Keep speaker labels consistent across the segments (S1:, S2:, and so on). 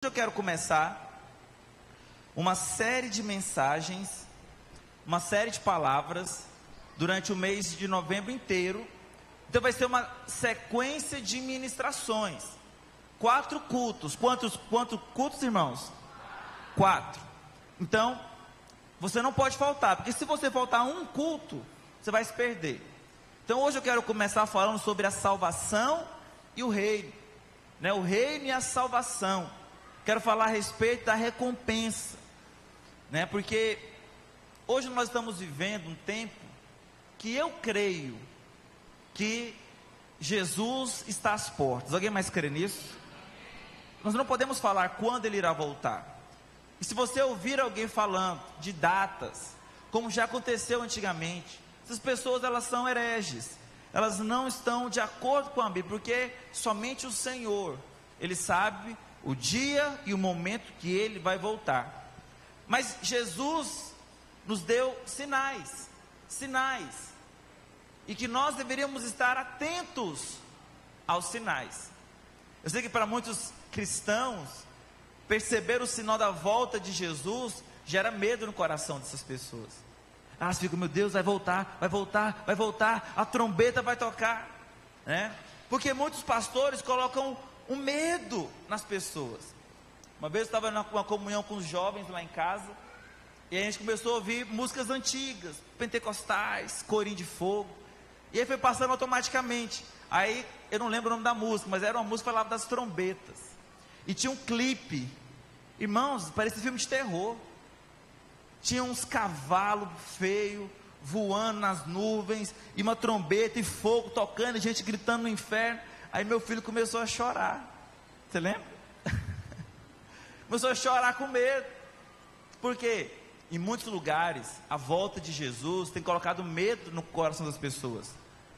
S1: Eu quero começar uma série de mensagens, uma série de palavras durante o mês de novembro inteiro. Então vai ser uma sequência de ministrações, 4 cultos. Quantos cultos, irmãos? 4. Então você não pode faltar, porque se você faltar um culto, você vai se perder. Então hoje eu quero começar falando sobre a salvação e o reino, né? O reino e a salvação. Quero falar a respeito da recompensa, né? Porque hoje nós estamos vivendo um tempo que eu creio que Jesus está às portas. Alguém mais crê nisso? Nós não podemos falar quando ele irá voltar. E se você ouvir alguém falando de datas, como já aconteceu antigamente, essas pessoas elas são hereges. Elas não estão de acordo com a Bíblia, porque somente o Senhor, Ele sabe o dia e o momento que Ele vai voltar. Mas Jesus nos deu sinais, e que nós deveríamos estar atentos aos sinais. Eu sei que para muitos cristãos, perceber o sinal da volta de Jesus gera medo no coração dessas pessoas. Elas ficam, meu Deus, vai voltar, a trombeta vai tocar, né? Porque muitos pastores colocam um medo nas pessoas. Uma vez eu estava numa comunhão com os jovens lá em casa, e a gente começou a ouvir músicas antigas, pentecostais, corinho de fogo, e aí foi passando automaticamente. Aí eu não lembro o nome da música, mas era uma música que falava das trombetas, e tinha um clipe, irmãos, parecia filme de terror. Tinha uns cavalos feios voando nas nuvens, e uma trombeta e fogo tocando, e gente gritando no inferno. Aí meu filho começou a chorar. Você lembra? Começou a chorar com medo. Porque em muitos lugares a volta de Jesus tem colocado medo no coração das pessoas.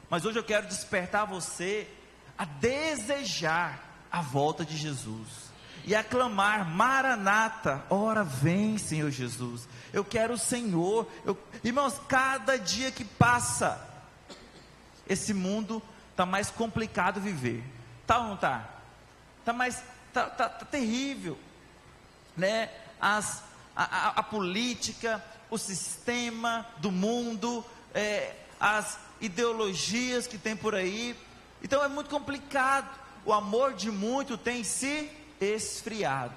S1: Mas hoje eu quero despertar você a desejar a volta de Jesus e a clamar: Maranata, ora vem, Senhor Jesus. Eu quero o Senhor. Irmãos, cada dia que passa, esse mundo está mais complicado viver. Tá ou não tá? Tá terrível, né? A política, o sistema do mundo, as ideologias que tem por aí. Então é muito complicado. O amor de muito tem se esfriado.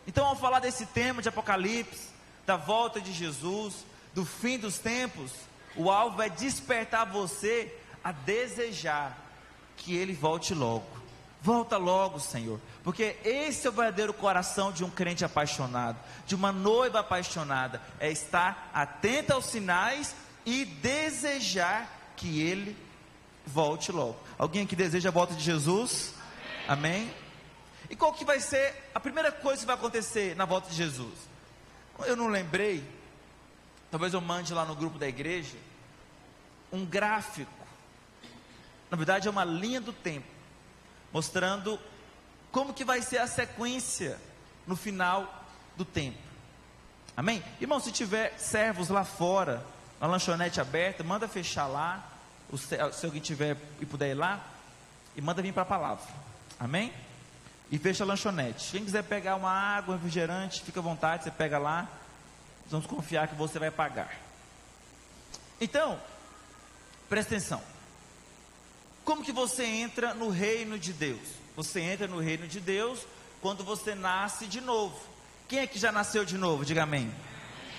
S1: Então, ao falar desse tema de Apocalipse, da volta de Jesus, do fim dos tempos, o alvo é despertar você a desejar que Ele volte logo. Volta logo, Senhor, porque esse é o verdadeiro coração de um crente apaixonado, de uma noiva apaixonada, é estar atento aos sinais e desejar que Ele volte logo. Alguém aqui deseja a volta de Jesus? Amém? E qual que vai ser a primeira coisa que vai acontecer na volta de Jesus? Eu não lembrei, talvez eu mande lá no grupo da igreja, um gráfico. Na verdade é uma linha do tempo, mostrando como que vai ser a sequência no final do tempo. Amém? Irmão, se tiver servos lá fora, uma lanchonete aberta, manda fechar lá. Se alguém tiver e puder ir lá, e manda vir para a palavra. Amém? E fecha a lanchonete. Quem quiser pegar uma água, um refrigerante, fica à vontade, você pega lá. Vamos confiar que você vai pagar. Então, presta atenção. Como que você entra no reino de Deus? Você entra no reino de Deus quando você nasce de novo. Quem é que já nasceu de novo? Diga amém.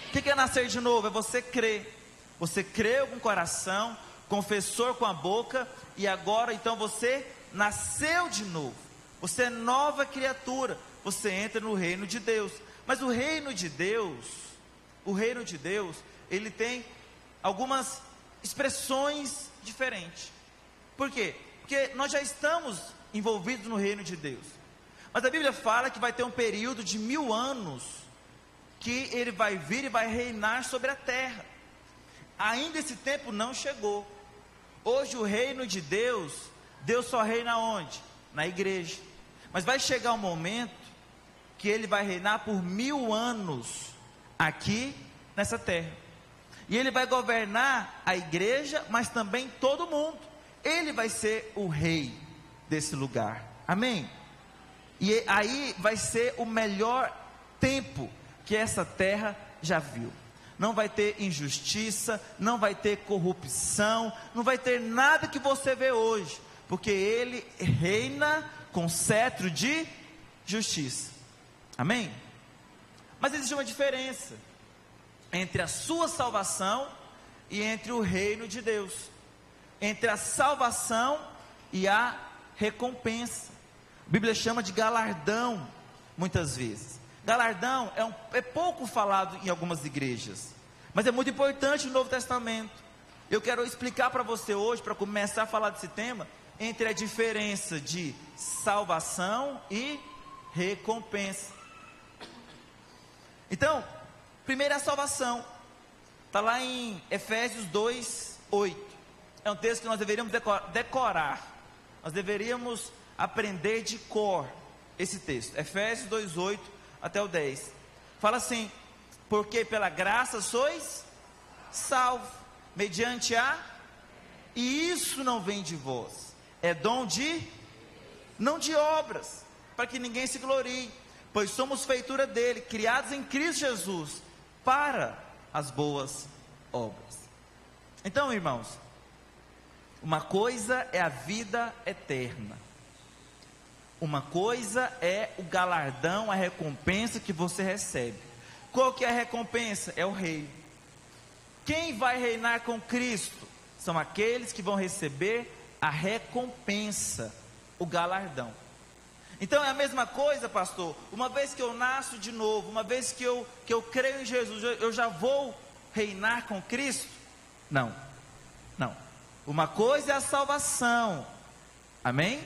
S1: O que é nascer de novo? É você crer. Você creu com o coração, confessou com a boca, e agora então você nasceu de novo. Você é nova criatura. Você entra no reino de Deus. Mas o reino de Deus, ele tem algumas expressões diferentes. Por quê? Porque nós já estamos envolvidos no reino de Deus. Mas a Bíblia fala que vai ter um período de 1000 anos, que Ele vai vir e vai reinar sobre a terra. Ainda esse tempo não chegou. Hoje o reino de Deus, Deus só reina onde? Na igreja. Mas vai chegar um momento que Ele vai reinar por 1000 anos aqui nessa terra. E Ele vai governar a igreja, mas também todo mundo. Ele vai ser o rei desse lugar. Amém? E aí vai ser o melhor tempo que essa terra já viu. Não vai ter injustiça, não vai ter corrupção, não vai ter nada que você vê hoje, porque Ele reina com cetro de justiça. Amém? Mas existe uma diferença entre a sua salvação e entre o reino de Deus, entre a salvação e a recompensa. A Bíblia chama de galardão, muitas vezes. Galardão é pouco falado em algumas igrejas, mas é muito importante no Novo Testamento. Eu quero explicar para você hoje, para começar a falar desse tema, entre a diferença de salvação e recompensa. Então, primeiro é a salvação, está lá em Efésios 2:8, é um texto que nós deveríamos decorar, nós deveríamos aprender de cor esse texto, Efésios 2:8 até o 10, fala assim: porque pela graça sois salvos, mediante e isso não vem de vós, é dom não de obras, para que ninguém se glorie, pois somos feitura dele, criados em Cristo Jesus, para as boas obras. Então, irmãos, uma coisa é a vida eterna, uma coisa é o galardão, a recompensa que você recebe. Qual que é a recompensa? É o reino. Quem vai reinar com Cristo? São aqueles que vão receber a recompensa, o galardão. Então é a mesma coisa, pastor, uma vez que eu nasço de novo, uma vez que eu creio em Jesus, eu já vou reinar com Cristo? Não, não. Uma coisa é a salvação, amém?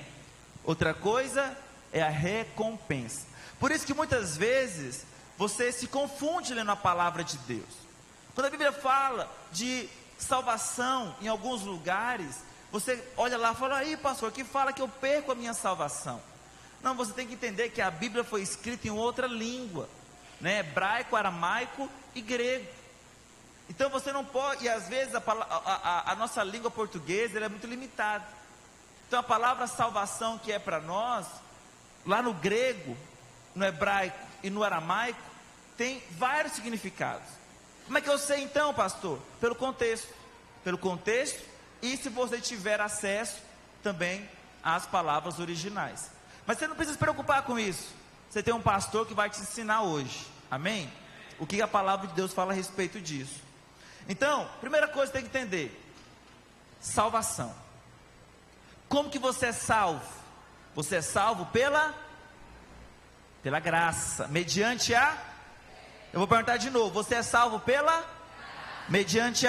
S1: Outra coisa é a recompensa. Por isso que muitas vezes você se confunde lendo a palavra de Deus. Quando a Bíblia fala de salvação em alguns lugares, você olha lá e fala: aí pastor, aqui fala que eu perco a minha salvação. Não, você tem que entender que a Bíblia foi escrita em outra língua, né? Hebraico, aramaico e grego. Então você não pode, e às vezes a nossa língua portuguesa ela é muito limitada. Então a palavra salvação que é para nós, lá no grego, no hebraico e no aramaico, tem vários significados. Como é que eu sei então, pastor? Pelo contexto, e se você tiver acesso também às palavras originais. Mas você não precisa se preocupar com isso, você tem um pastor que vai te ensinar hoje, amém? O que a palavra de Deus fala a respeito disso. Então, primeira coisa que você tem que entender: salvação. Como que você é salvo? Você é salvo pela graça, mediante eu vou perguntar de novo, você é salvo mediante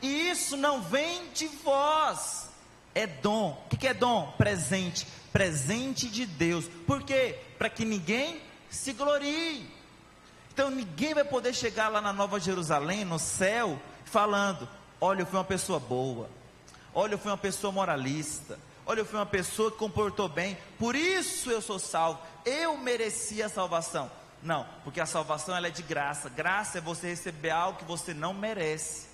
S1: e isso não vem de vós, é dom. O que é dom? Presente de Deus. Por quê? Para que ninguém se glorie. Então ninguém vai poder chegar lá na Nova Jerusalém, no céu, falando: olha, eu fui uma pessoa boa, olha, eu fui uma pessoa moralista, olha, eu fui uma pessoa que comportou bem, por isso eu sou salvo, eu mereci a salvação. Não, porque a salvação ela é de graça. Graça é você receber algo que você não merece.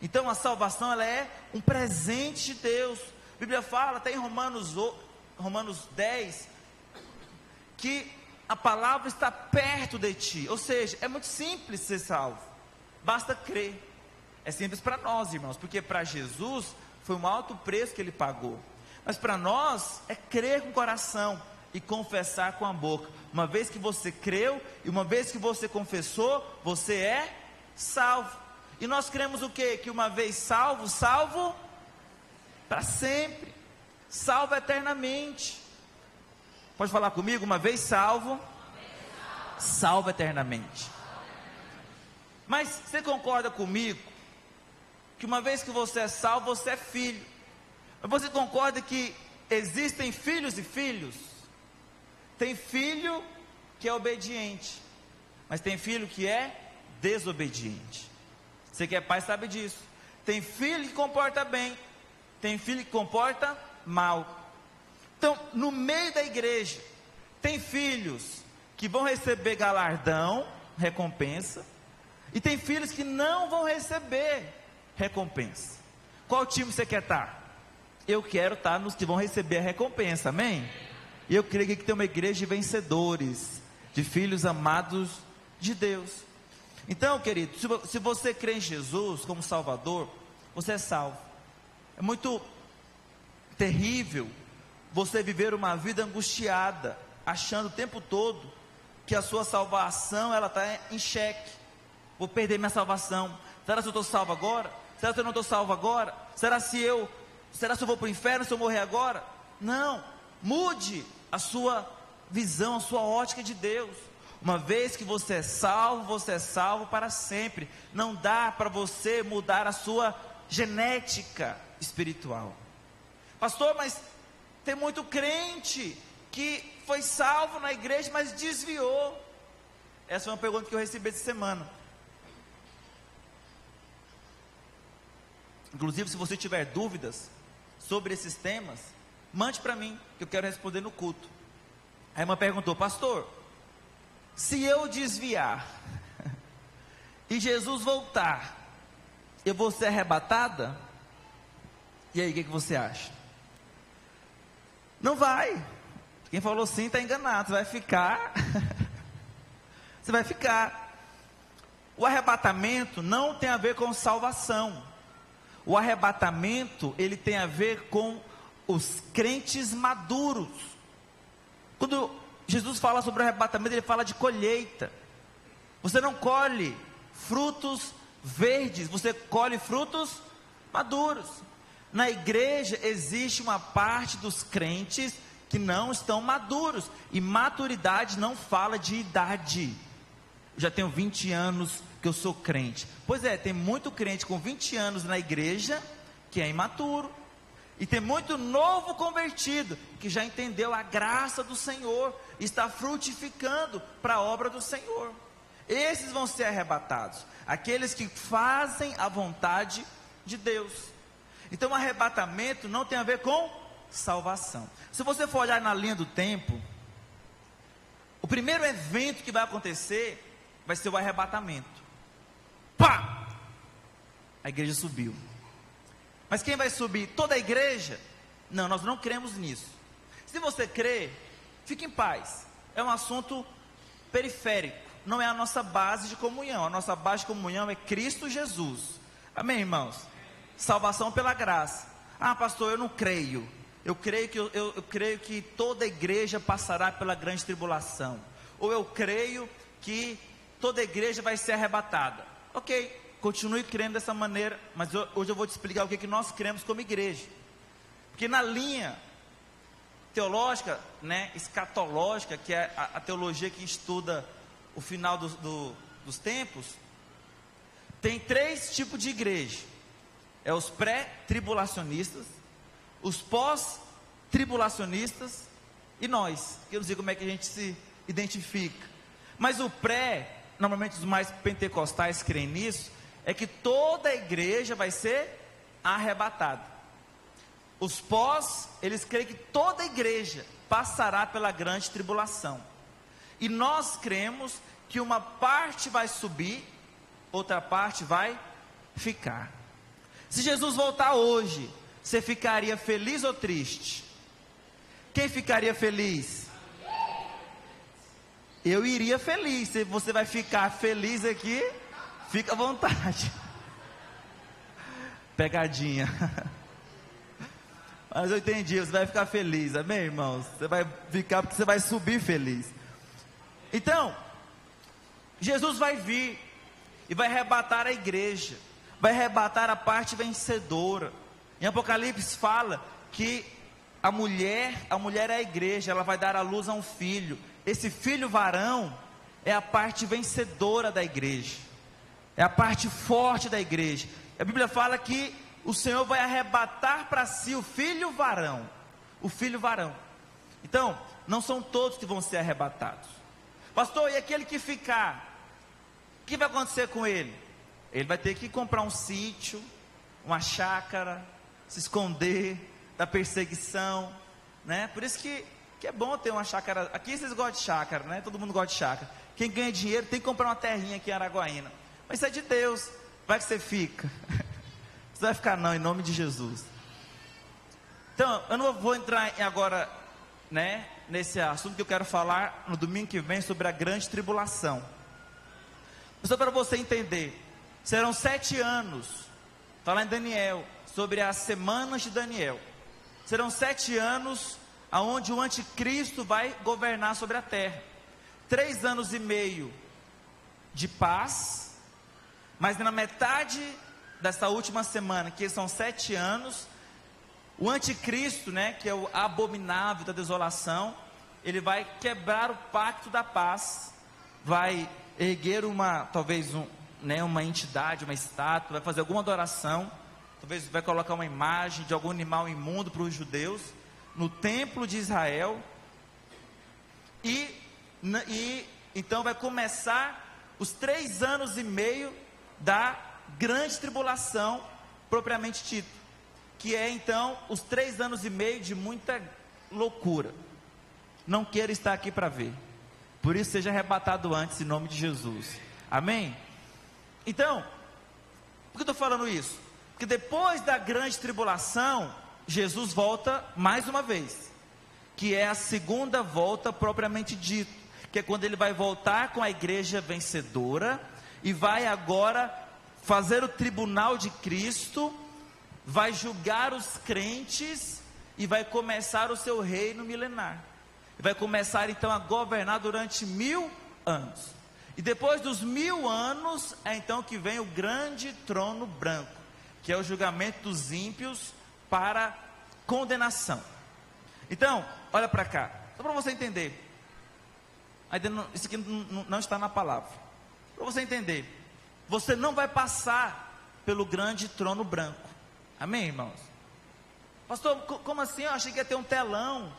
S1: Então a salvação ela é um presente de Deus. A Bíblia fala até em Romanos 10 que a palavra está perto de ti. Ou seja, é muito simples ser salvo, basta crer. É simples para nós, irmãos, porque para Jesus foi um alto preço que Ele pagou. Mas para nós é crer com o coração e confessar com a boca. Uma vez que você creu e uma vez que você confessou, você é salvo. E nós cremos o quê? Que uma vez salvo, salvo para sempre, salvo eternamente. Pode falar comigo? Uma vez salvo, salvo eternamente. Mas você concorda comigo que uma vez que você é salvo, você é filho? Mas você concorda que existem filhos e filhos? Tem filho que é obediente, mas tem filho que é desobediente. Você que é pai sabe disso. Tem filho que comporta bem, tem filho que comporta mal. Então, no meio da igreja, tem filhos que vão receber galardão, recompensa, e tem filhos que não vão receber recompensa. Qual time você quer estar? Eu quero estar nos que vão receber a recompensa, amém? E eu creio que aqui tem uma igreja de vencedores, de filhos amados de Deus. Então, querido, se você crê em Jesus como Salvador, você é salvo. É muito terrível você viver uma vida angustiada, achando o tempo todo que a sua salvação ela está em xeque. Vou perder minha salvação. Será que eu estou salvo agora? Será que eu não estou salvo agora? Será se eu vou para o inferno se eu morrer agora? Não, mude a sua visão, a sua ótica de Deus. Uma vez que você é salvo para sempre. Não dá para você mudar a sua genética espiritual. Pastor, mas tem muito crente que foi salvo na igreja, mas desviou. Essa foi uma pergunta que eu recebi essa semana. Inclusive, se você tiver dúvidas sobre esses temas, mande para mim, que eu quero responder no culto. Aí uma perguntou: pastor, se eu desviar e Jesus voltar, eu vou ser arrebatada? E aí, o que você acha? Não vai. Quem falou sim está enganado. Você vai ficar. Você vai ficar. O arrebatamento não tem a ver com salvação. O arrebatamento, ele tem a ver com os crentes maduros. Quando Jesus fala sobre o arrebatamento, ele fala de colheita. Você não colhe frutos verdes, você colhe frutos maduros. Na igreja existe uma parte dos crentes que não estão maduros, e maturidade não fala de idade. Eu já tenho 20 anos que eu sou crente. Pois é, tem muito crente com 20 anos na igreja que é imaturo. E tem muito novo convertido que já entendeu a graça do Senhor, está frutificando para a obra do Senhor. Esses vão ser arrebatados, aqueles que fazem a vontade de Deus. Então o arrebatamento não tem a ver com salvação. Se você for olhar na linha do tempo, o primeiro evento que vai acontecer vai ser o arrebatamento. Pá! A igreja subiu. Mas quem vai subir? Toda a igreja? Não, nós não cremos nisso. Se você crê, fique em paz. É um assunto periférico. Não é a nossa base de comunhão. A nossa base de comunhão é Cristo Jesus. Amém, irmãos? Salvação pela graça. Ah, pastor, eu não creio. Eu creio que toda a igreja passará pela grande tribulação. Ou eu creio que toda a igreja vai ser arrebatada. Ok. Continue crendo dessa maneira, mas hoje eu vou te explicar o que nós cremos como igreja. Porque na linha teológica, né, escatológica, que é a teologia que estuda o final dos tempos, tem 3 tipos de igreja. É os pré-tribulacionistas, os pós-tribulacionistas e nós, que eu não sei como é que a gente se identifica. Mas o pré, normalmente os mais pentecostais creem nisso, é que toda a igreja vai ser arrebatada. Os pós, eles creem que toda a igreja passará pela grande tribulação. E nós cremos que uma parte vai subir, outra parte vai ficar. Se Jesus voltar hoje, você ficaria feliz ou triste? Quem ficaria feliz? Eu iria feliz. Se você vai ficar feliz aqui, fica à vontade. Pegadinha. Mas eu entendi, você vai ficar feliz, amém, irmãos? Você vai ficar porque você vai subir feliz. Então, Jesus vai vir e vai arrebatar a igreja, vai arrebatar a parte vencedora. Em Apocalipse fala que a mulher é a igreja, ela vai dar à luz a um filho. Esse filho varão é a parte vencedora da igreja, é a parte forte da igreja. A Bíblia fala que o Senhor vai arrebatar para si o filho varão. O filho varão. Então, não são todos que vão ser arrebatados. Pastor, e aquele que ficar? O que vai acontecer com ele? Ele vai ter que comprar um sítio, uma chácara, se esconder da perseguição, né? Por isso que é bom ter uma chácara. Aqui vocês gostam de chácara, né? Todo mundo gosta de chácara. Quem ganha dinheiro tem que comprar uma terrinha aqui em Araguaína. Mas isso é de Deus. Vai que você fica. Você vai ficar não, em nome de Jesus. Então, eu não vou entrar agora, né, nesse assunto que eu quero falar no domingo que vem sobre a grande tribulação. Só para você entender, serão 7 anos, está lá em Daniel, sobre as semanas de Daniel. Serão 7 anos onde o anticristo vai governar sobre a terra. 3 anos e meio de paz, mas na metade dessa última semana, que são 7 anos, o anticristo, né, que é o abominável da desolação, ele vai quebrar o pacto da paz, vai erguer uma entidade, uma estátua, vai fazer alguma adoração, talvez vai colocar uma imagem de algum animal imundo para os judeus, no templo de Israel, e então vai começar os 3 anos e meio da grande tribulação, propriamente dito, que é então os 3 anos e meio de muita loucura. Não queira estar aqui para ver, por isso seja arrebatado antes, em nome de Jesus, amém? Então, por que eu estou falando isso? Porque depois da grande tribulação, Jesus volta mais uma vez, que é a segunda volta propriamente dito, que é quando ele vai voltar com a igreja vencedora, e vai agora fazer o tribunal de Cristo, vai julgar os crentes, e vai começar o seu reino milenar, vai começar então a governar durante 1000 anos, e depois dos 1000 anos, é então que vem o grande trono branco, que é o julgamento dos ímpios, para condenação. Então, olha para cá, só para você entender, isso aqui não está na palavra, para você entender, você não vai passar pelo grande trono branco, amém, irmãos? Pastor, como assim? Eu achei que ia ter um telão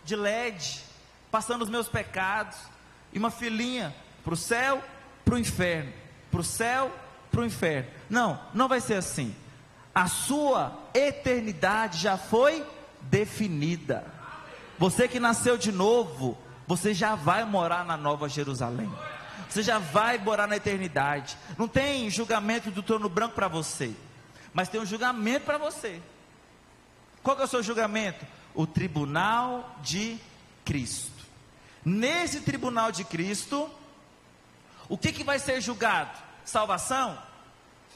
S1: de LED, passando os meus pecados, e uma filinha, para o céu, para o inferno, para o céu, para o inferno. Não, não vai ser assim. A sua eternidade já foi definida. Você que nasceu de novo, você já vai morar na Nova Jerusalém. Você já vai morar na eternidade. Não tem julgamento do trono branco para você, mas tem um julgamento para você. Qual que é o seu julgamento? O tribunal de Cristo. Nesse tribunal de Cristo, o que vai ser julgado? Salvação?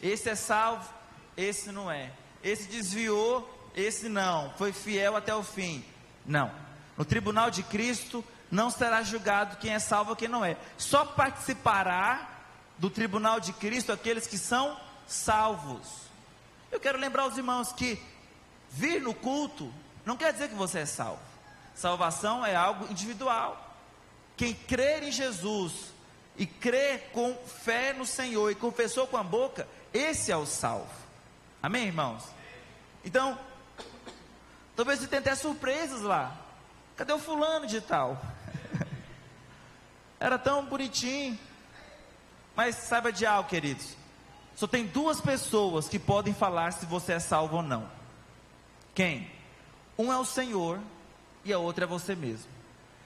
S1: Esse é salvo, esse não é. Esse desviou, esse não. Foi fiel até o fim. Não. No tribunal de Cristo não será julgado quem é salvo ou quem não é. Só participará do tribunal de Cristo aqueles que são salvos. Eu quero lembrar os irmãos que vir no culto não quer dizer que você é salvo. Salvação é algo individual. Quem crer em Jesus e crer com fé no Senhor e confessou com a boca, esse é o salvo. Amém, irmãos? Então, talvez você tenha até surpresas lá. Cadê o fulano de tal? Era tão bonitinho. Mas saiba de algo, queridos, só tem 2 pessoas que podem falar se você é salvo ou não. Quem? Um é o Senhor e a outra é você mesmo.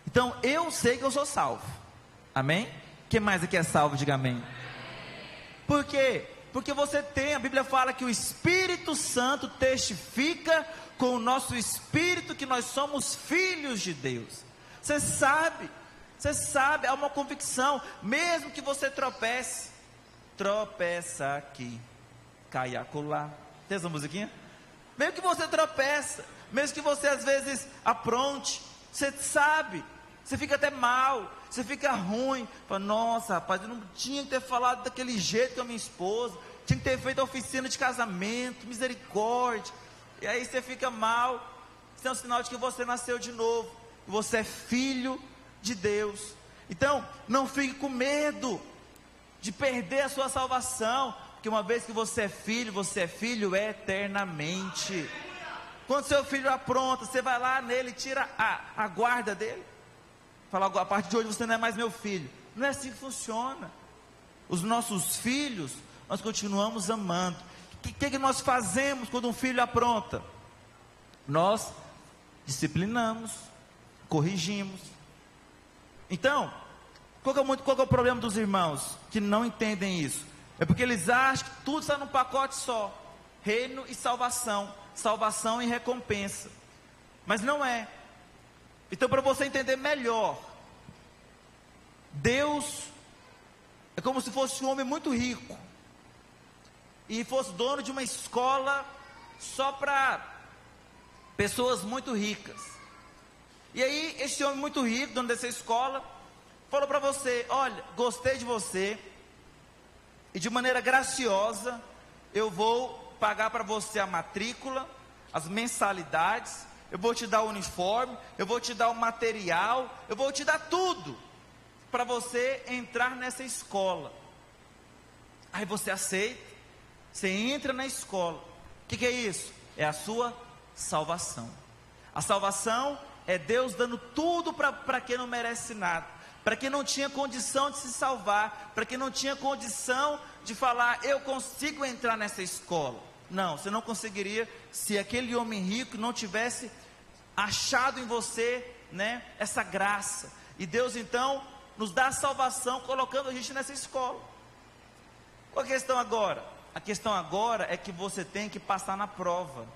S1: Então eu sei que eu sou salvo, amém? Quem mais aqui é salvo? Diga amém. Por quê? Porque você tem, a Bíblia fala que o Espírito Santo testifica com o nosso espírito que nós somos filhos de Deus. Você sabe, há uma convicção, mesmo que você tropece, tropeça aqui, cai acolá. Tem essa musiquinha? Mesmo que você tropeça, mesmo que você às vezes apronte, você sabe, você fica até mal, você fica ruim, fala, nossa rapaz, eu não tinha que ter falado daquele jeito com a minha esposa, tinha que ter feito a oficina de casamento, misericórdia, e aí você fica mal. Isso é um sinal de que você nasceu de novo, que você é filho de Deus. Então, não fique com medo de perder a sua salvação, porque uma vez que você é filho eternamente. Quando seu filho apronta, você vai lá nele, tira a guarda dele, fala, a partir de hoje você não é mais meu filho. Não é assim que funciona. Os nossos filhos, nós continuamos amando. O que nós fazemos quando um filho apronta? Nós disciplinamos, corrigimos. Então, qual é o problema dos irmãos que não entendem isso? É porque eles acham que tudo está num pacote só: reino e salvação, salvação e recompensa. Mas não é. Então, para você entender melhor, Deus é como se fosse um homem muito rico e fosse dono de uma escola só para pessoas muito ricas. E aí, esse homem muito rico, dono dessa escola, falou para você: olha, gostei de você, e de maneira graciosa, eu vou pagar para você a matrícula, as mensalidades, eu vou te dar o uniforme, eu vou te dar o material, eu vou te dar tudo, para você entrar nessa escola. Aí você aceita, você entra na escola. O que é isso? É a sua salvação. A salvação é Deus dando tudo para quem não merece nada, para quem não tinha condição de se salvar, para quem não tinha condição de falar: eu consigo entrar nessa escola. Não, você não conseguiria se aquele homem rico não tivesse achado em você, né, essa graça. E Deus então nos dá a salvação colocando a gente nessa escola. Qual a questão agora? A questão agora é que você tem que passar na prova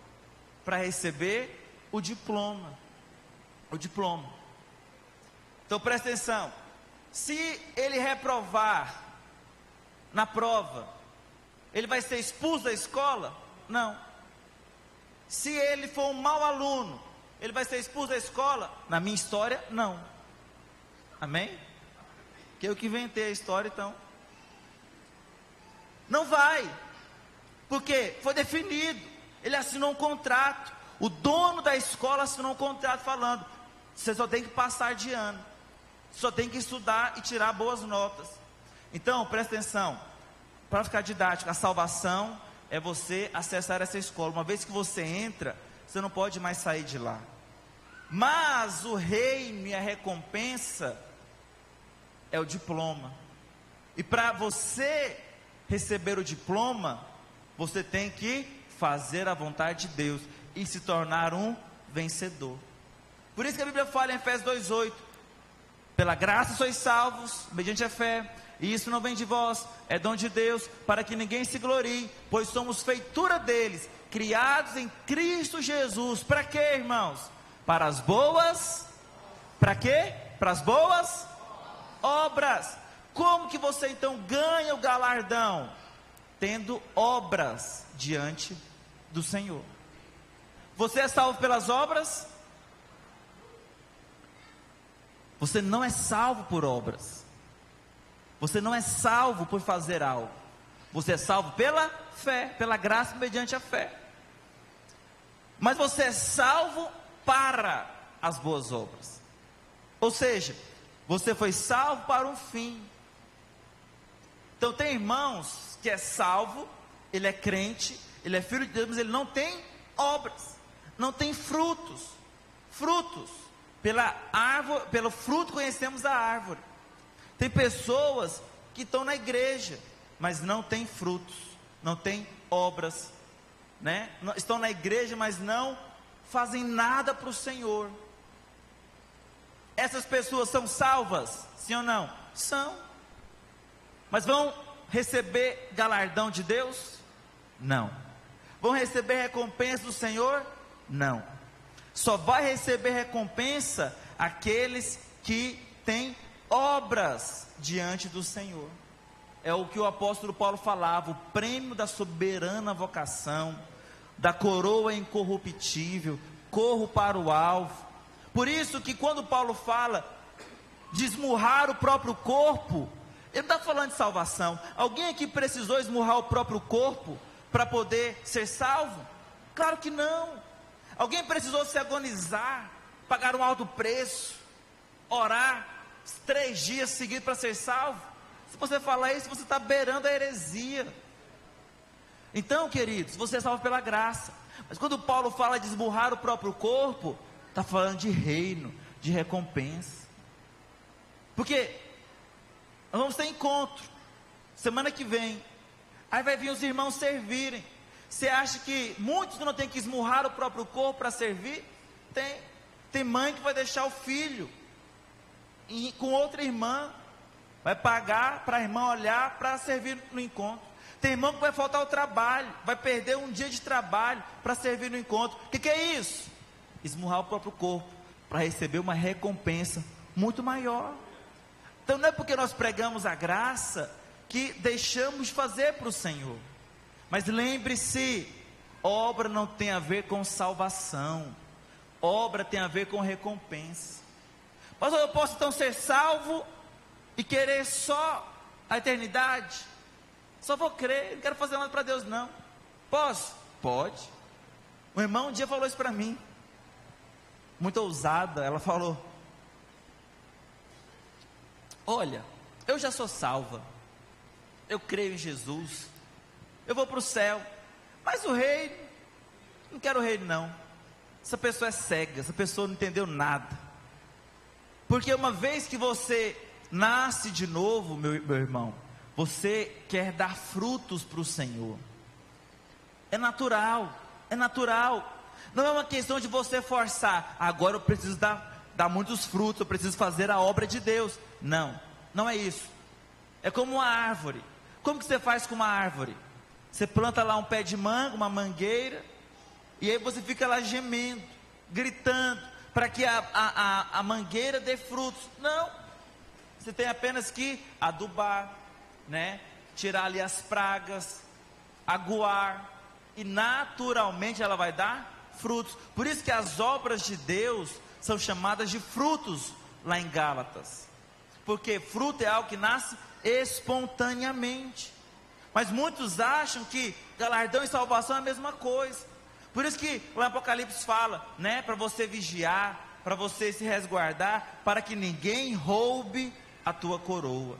S1: para receber o diploma. O diploma. Então presta atenção. Se ele reprovar na prova, ele vai ser expulso da escola? Não. Se ele for um mau aluno, ele vai ser expulso da escola? Na minha história, não. Amém? Que eu que inventei a história, então. Não vai. Porque foi definido. Ele assinou um contrato. O dono da escola assinou um contrato falando: você só tem que passar de ano, só tem que estudar e tirar boas notas. Então, presta atenção, para ficar didático, a salvação é você acessar essa escola. Uma vez que você entra, você não pode mais sair de lá. Mas o reino e a recompensa é o diploma. E para você receber o diploma, você tem que fazer a vontade de Deus e se tornar um vencedor. Por isso que a Bíblia fala em Efésios 2:8: pela graça sois salvos, mediante a fé, e isso não vem de vós, é dom de Deus, para que ninguém se glorie, pois somos feitura deles, criados em Cristo Jesus. Para quê, irmãos? Para as boas, para quê? Para as boas obras. Como que você então ganha o galardão? Tendo obras diante do Senhor. Você é salvo pelas obras? Você não é salvo por obras. Você não é salvo por fazer algo. Você é salvo pela fé, pela graça mediante a fé. Mas você é salvo para as boas obras. Ou seja, você foi salvo para um fim. Então tem irmãos que é salvo, ele é crente, ele é filho de Deus, mas ele não tem obras, não tem frutos. Frutos, pela árvore, pelo fruto conhecemos a árvore. Tem pessoas que estão na igreja, mas não têm frutos, não têm obras, né? Estão na igreja, mas não fazem nada para o Senhor. Essas pessoas são salvas? Sim ou não? São. Mas vão receber galardão de Deus? Não. Vão receber recompensa do Senhor? Não. Só vai receber recompensa aqueles que têm obras diante do Senhor. É o que o apóstolo Paulo falava: o prêmio da soberana vocação, da coroa incorruptível, corro para o alvo. Por isso que quando Paulo fala de esmurrar o próprio corpo, ele não está falando de salvação. Alguém aqui precisou esmurrar o próprio corpo para poder ser salvo? Claro que não. Alguém precisou se agonizar, pagar um alto preço, orar 3 dias seguidos para ser salvo? Se você falar isso, você está beirando a heresia. Então, queridos, você é salvo pela graça. Mas quando Paulo fala de esmurrar o próprio corpo, está falando de reino, de recompensa. Porque nós vamos ter encontro semana que vem. Aí vai vir os irmãos servirem. Você acha que muitos não têm que esmurrar o próprio corpo para servir? Tem mãe que vai deixar o filho com outra irmã, vai pagar para a irmã olhar para servir no encontro. Tem irmão que vai faltar o trabalho, vai perder um dia de trabalho para servir no encontro. O que é isso? Esmurrar o próprio corpo, para receber uma recompensa muito maior. Então não é porque nós pregamos a graça que deixamos de fazer para o Senhor. Mas lembre-se, obra não tem a ver com salvação, obra tem a ver com recompensa. Pastor, eu posso então ser salvo e querer só a eternidade? Só vou crer, não quero fazer nada para Deus não. Posso? Pode. O irmão um dia falou isso para mim, muito ousada. Ela falou: olha, eu já sou salva, eu creio em Jesus, eu vou para o céu, mas o reino, não quero o reino não. Essa pessoa é cega, essa pessoa não entendeu nada. Porque uma vez que você nasce de novo, meu irmão, você quer dar frutos para o Senhor. É natural, é natural. Não é uma questão de você forçar, agora eu preciso dar muitos frutos, eu preciso fazer a obra de Deus. Não, não é isso. É como uma árvore. Como que você faz com uma árvore? Você planta lá um pé de manga, uma mangueira, e aí você fica lá gemendo, gritando, para que a mangueira dê frutos. Não, você tem apenas que adubar, né? Tirar ali as pragas, aguar, e naturalmente ela vai dar frutos. Por isso que as obras de Deus são chamadas de frutos lá em Gálatas, porque fruto é algo que nasce espontaneamente. Mas muitos acham que galardão e salvação é a mesma coisa. Por isso que o Apocalipse fala, né, para você vigiar, para você se resguardar, para que ninguém roube a tua coroa.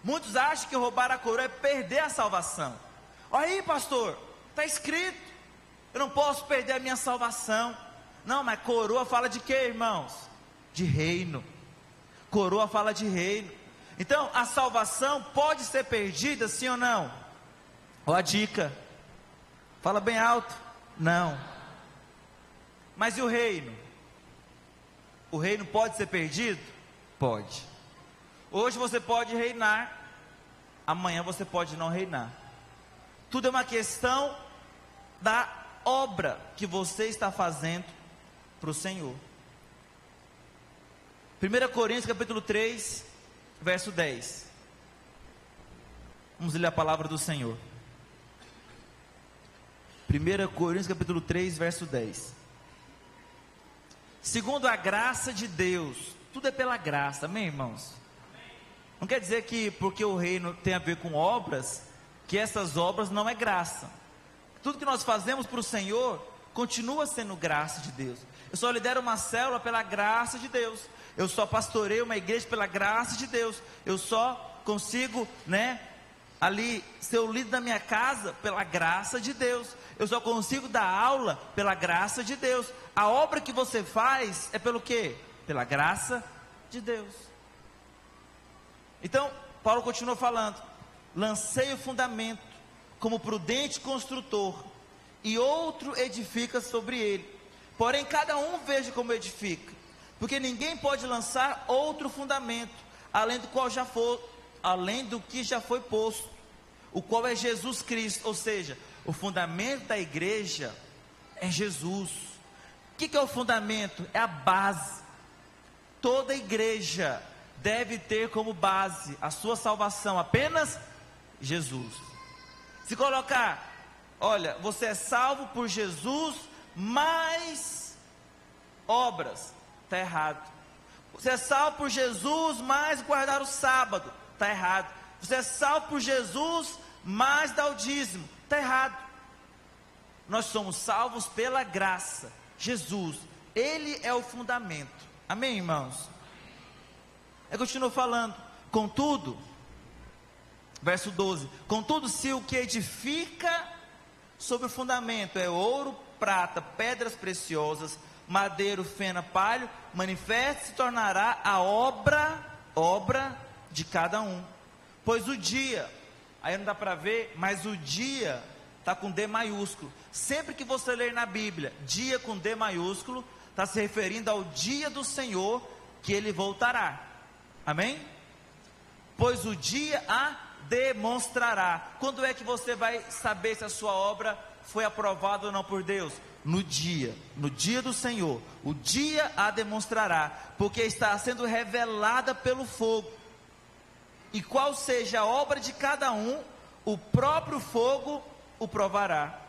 S1: Muitos acham que roubar a coroa é perder a salvação. Olha aí, pastor, está escrito, eu não posso perder a minha salvação. Não, mas coroa fala de quê, irmãos? De reino. Coroa fala de reino. Então a salvação pode ser perdida, sim ou não? Olha a dica, fala bem alto. Não. Mas e o reino? O reino pode ser perdido? Pode. Hoje você pode reinar, amanhã você pode não reinar. Tudo é uma questão da obra que você está fazendo para o Senhor. 1 Coríntios capítulo 3, verso 10. Vamos ler a palavra do Senhor. 1 Coríntios capítulo 3, verso 10. Segundo a graça de Deus, tudo é pela graça, amém, irmãos? Não quer dizer que porque o reino tem a ver com obras, que essas obras não é graça. Tudo que nós fazemos para o Senhor, continua sendo graça de Deus. Eu só lidero uma célula pela graça de Deus. Eu só pastoreio uma igreja pela graça de Deus. Eu só consigo, ali ser o líder da minha casa pela graça de Deus. Eu só consigo dar aula pela graça de Deus. A obra que você faz é pelo quê? Pela graça de Deus. Então, Paulo continua falando: lancei o fundamento como prudente construtor, e outro edifica sobre ele. Porém, cada um veja como edifica, porque ninguém pode lançar outro fundamento, além do que já foi posto, o qual é Jesus Cristo. Ou seja, o fundamento da igreja é Jesus. O que é o fundamento? É a base. Toda igreja deve ter como base a sua salvação apenas Jesus. Se colocar, olha, você é salvo por Jesus, mais obras, está errado. Você é salvo por Jesus, mais guardar o sábado, está errado. Você é salvo por Jesus, mais dar o dízimo, está errado. Nós somos salvos pela graça. Jesus, Ele é o fundamento. Amém, irmãos? Eu continuo falando: contudo, verso 12: contudo, se o que edifica sobre o fundamento é ouro, prata, pedras preciosas, madeiro, feno, palho, manifesto se tornará a obra de cada um. Pois o dia, aí não dá para ver, mas o dia está com D maiúsculo. Sempre que você ler na Bíblia dia com D maiúsculo, está se referindo ao dia do Senhor, que Ele voltará. Amém? Pois o dia a demonstrará. Quando é que você vai saber se a sua obra foi aprovada ou não por Deus? No dia do Senhor, o dia a demonstrará, porque está sendo revelada pelo fogo. E qual seja a obra de cada um, o próprio fogo o provará.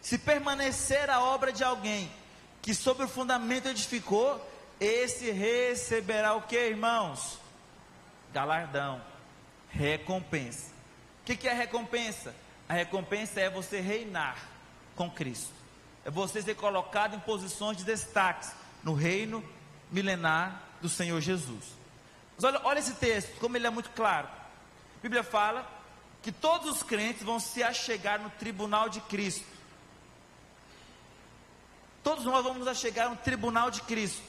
S1: Se permanecer a obra de alguém que sobre o fundamento edificou, esse receberá o que, irmãos? Galardão, recompensa. O que é recompensa? A recompensa é você reinar com Cristo, é você ser colocado em posições de destaque no reino milenar do Senhor Jesus. Mas olha esse texto, como ele é muito claro. A Bíblia fala que todos os crentes vão se achegar no tribunal de Cristo. Todos nós vamos nos achegar no tribunal de Cristo.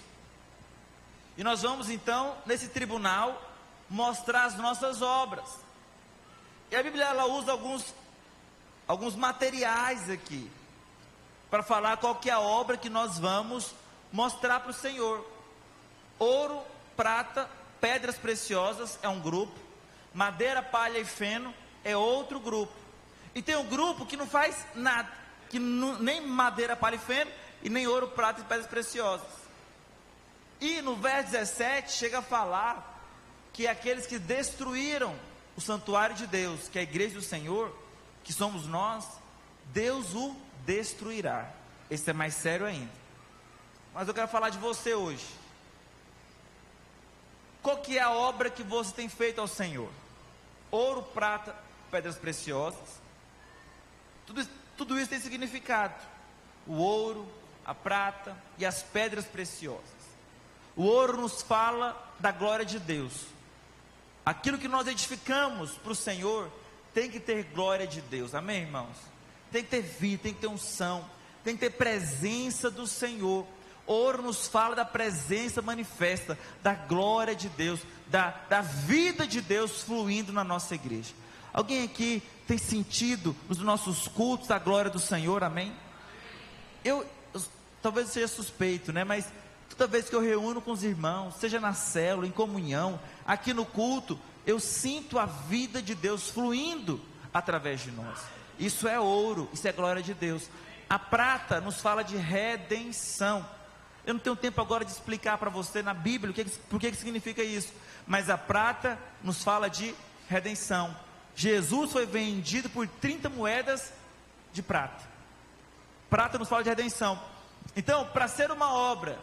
S1: E nós vamos então, nesse tribunal, mostrar as nossas obras. E a Bíblia ela usa alguns materiais aqui, para falar qual que é a obra que nós vamos mostrar para o Senhor. Ouro, prata, pedras preciosas é um grupo, madeira, palha e feno é outro grupo. E tem um grupo que não faz nada, que nem madeira, palha e feno, e nem ouro, prata e pedras preciosas. E no verso 17 chega a falar que aqueles que destruíram o santuário de Deus, que é a igreja do Senhor, que somos nós, Deus o destruirá. Esse é mais sério ainda. Mas eu quero falar de você hoje. Qual que é a obra que você tem feito ao Senhor? Ouro, prata, pedras preciosas. Tudo isso tem significado. O ouro, a prata e as pedras preciosas. O ouro nos fala da glória de Deus. Aquilo que nós edificamos para o Senhor tem que ter glória de Deus, amém, irmãos? Tem que ter vida, tem que ter unção, tem que ter presença do Senhor. Ouro nos fala da presença manifesta, da glória de Deus, da vida de Deus fluindo na nossa igreja. Alguém aqui tem sentido nos nossos cultos a glória do Senhor, amém? Eu talvez seja suspeito, né? Mas toda vez que eu reúno com os irmãos, seja na célula, em comunhão, aqui no culto, eu sinto a vida de Deus fluindo através de nós. Isso é ouro, isso é glória de Deus. A prata nos fala de redenção. Eu não tenho tempo agora de explicar para você na Bíblia por que significa isso, mas a prata nos fala de redenção. Jesus foi vendido por 30 moedas de prata. Prata nos fala de redenção. Então, para ser uma obra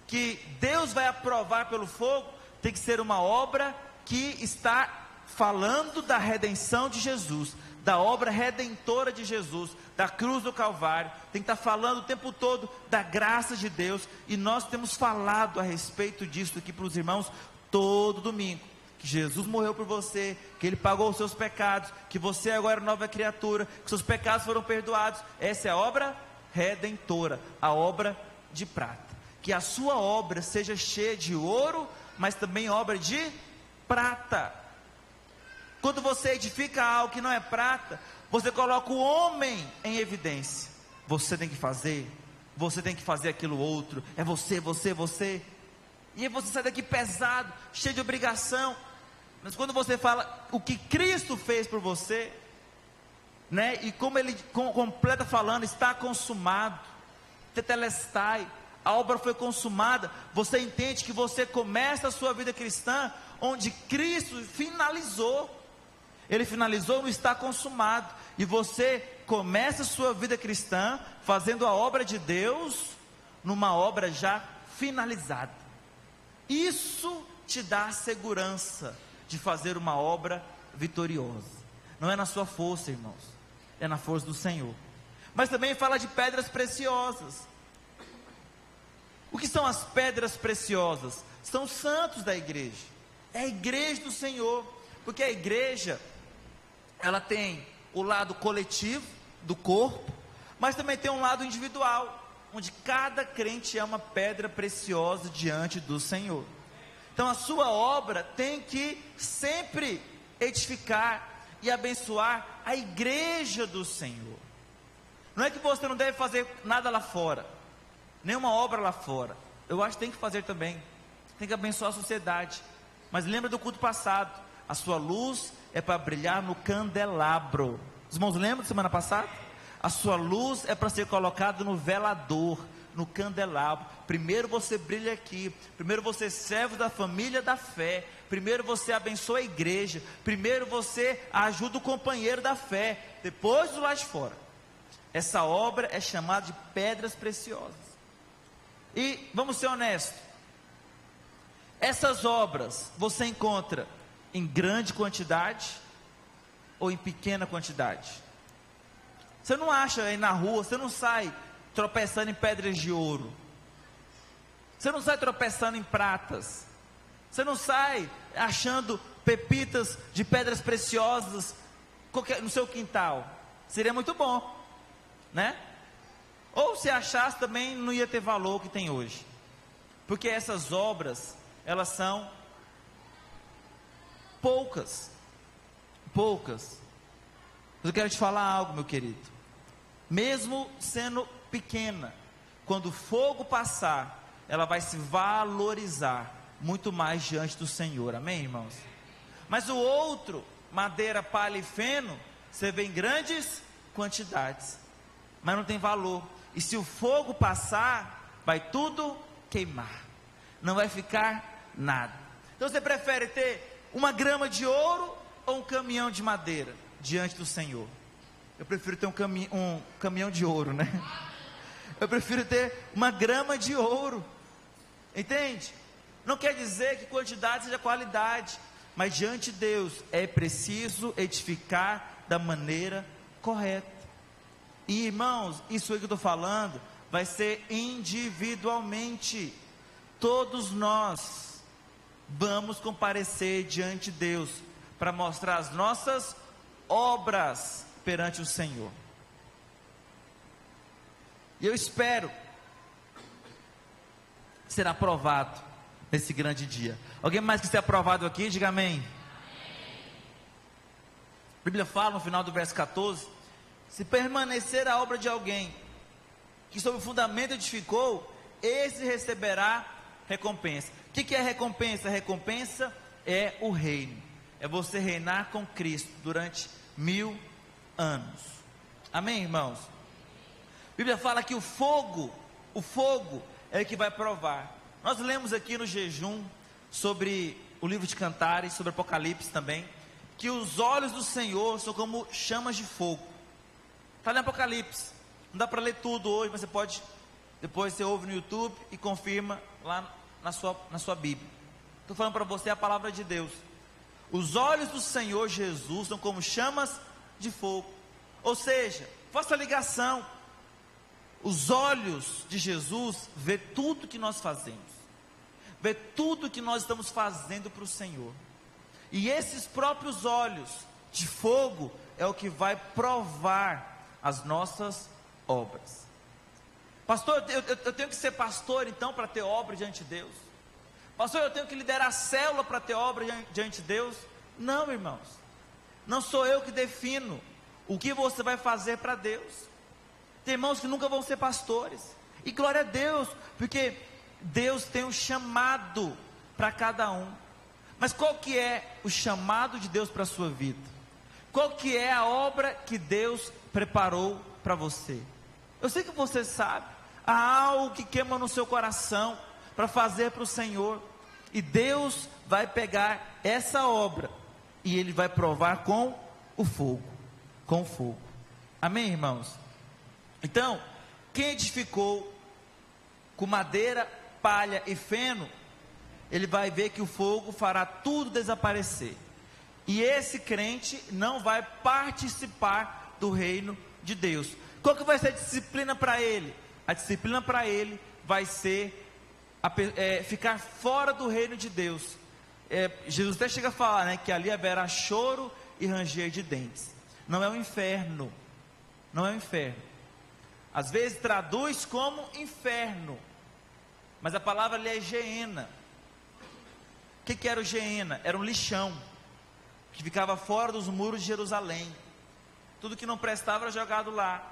S1: que Deus vai aprovar pelo fogo, tem que ser uma obra que está falando da redenção de Jesus, da obra redentora de Jesus, da cruz do Calvário. Tem que estar falando o tempo todo da graça de Deus, e nós temos falado a respeito disso aqui para os irmãos todo domingo, que Jesus morreu por você, que Ele pagou os seus pecados, que você agora é nova criatura, que seus pecados foram perdoados. Essa é a obra redentora, a obra de prata. Que a sua obra seja cheia de ouro, mas também obra de prata. Quando você edifica algo que não é prata, você coloca o homem em evidência. Você tem que fazer aquilo outro, é você. E aí você sai daqui pesado, cheio de obrigação. Mas quando você fala o que Cristo fez por você, né? E como ele completa falando, está consumado, tetelestai, a obra foi consumada. Você entende que você começa a sua vida cristã onde Cristo finalizou. Ele finalizou no está consumado, e você começa a sua vida cristã fazendo a obra de Deus numa obra já finalizada. Isso te dá a segurança de fazer uma obra vitoriosa. Não é na sua força, irmãos, é na força do Senhor. Mas também fala de pedras preciosas. O que são as pedras preciosas? São os santos da igreja, é a igreja do Senhor, porque a igreja, ela tem o lado coletivo do corpo, mas também tem um lado individual, onde cada crente é uma pedra preciosa diante do Senhor. Então a sua obra tem que sempre edificar e abençoar a igreja do Senhor. Não é que você não deve fazer nada lá fora, nenhuma obra lá fora. Eu acho que tem que fazer também, tem que abençoar a sociedade. Mas lembra do culto passado, a sua luz é para brilhar no candelabro. Os irmãos lembram da semana passada? A sua luz é para ser colocada no velador, no candelabro. Primeiro você brilha aqui, primeiro você serve da família da fé, primeiro você abençoa a igreja, primeiro você ajuda o companheiro da fé, depois do lado de fora. Essa obra é chamada de pedras preciosas. E vamos ser honestos, essas obras você encontra em grande quantidade ou em pequena quantidade? Você não acha aí na rua, você não sai tropeçando em pedras de ouro, você não sai tropeçando em pratas, você não sai achando pepitas de pedras preciosas no seu quintal. Seria muito bom, né? Ou se achasse também não ia ter valor que tem hoje, porque essas obras, elas são poucas. Mas eu quero te falar algo, meu querido. Mesmo sendo pequena, quando o fogo passar, ela vai se valorizar muito mais diante do Senhor, amém, irmãos? Mas o outro, madeira, palha e feno, você vê em grandes quantidades, mas não tem valor. E se o fogo passar, vai tudo queimar, não vai ficar nada. Então você prefere ter uma grama de ouro ou um caminhão de madeira diante do Senhor? Eu prefiro ter um caminhão de ouro, né? Eu prefiro ter uma grama de ouro, entende? Não quer dizer que quantidade seja qualidade, mas diante de Deus é preciso edificar da maneira correta. E irmãos, isso aí que eu estou falando vai ser individualmente. Todos nós vamos comparecer diante de Deus para mostrar as nossas obras perante o Senhor. E eu espero ser aprovado nesse grande dia. Alguém mais que ser aprovado aqui, diga amém. A Bíblia fala no final do verso 14: se permanecer a obra de alguém que sobre o fundamento edificou, esse receberá recompensa. O que é recompensa? Recompensa é o reino, é você reinar com Cristo durante 1000 anos. Amém, irmãos? A Bíblia fala que o fogo é o que vai provar. Nós lemos aqui no jejum sobre o livro de Cantares, sobre Apocalipse também, que os olhos do Senhor são como chamas de fogo. Está no Apocalipse, não dá para ler tudo hoje, mas você pode, depois você ouve no YouTube e confirma lá na sua Bíblia. Estou falando para você a palavra de Deus. Os olhos do Senhor Jesus são como chamas de fogo. Ou seja, faça a ligação. Os olhos de Jesus vê tudo que nós fazemos, vê tudo que nós estamos fazendo para o Senhor. E esses próprios olhos de fogo é o que vai provar as nossas obras. Pastor, eu tenho que ser pastor então para ter obra diante de Deus? Pastor, eu tenho que liderar a célula para ter obra diante de Deus? Não, irmãos, não sou eu que defino o que você vai fazer para Deus. Tem irmãos que nunca vão ser pastores, e glória a Deus, porque Deus tem um chamado para cada um. Mas qual que é o chamado de Deus para a sua vida? Qual que é a obra que Deus preparou para você? Eu sei que você sabe, há algo que queima no seu coração para fazer para o Senhor, e Deus vai pegar essa obra e Ele vai provar com o fogo, amém, irmãos? Então, quem edificou com madeira, palha e feno, ele vai ver que o fogo fará tudo desaparecer, e esse crente não vai participar do reino de Deus. Qual que vai ser a disciplina para ele? A disciplina para ele vai ser ficar fora do reino de Deus. Jesus até chega a falar, né, que ali haverá choro e ranger de dentes. Não é o inferno, não é o inferno. Às vezes traduz como inferno, mas a palavra ali é Geena. O que era o Geena? Era um lixão que ficava fora dos muros de Jerusalém. Tudo que não prestava era jogado lá,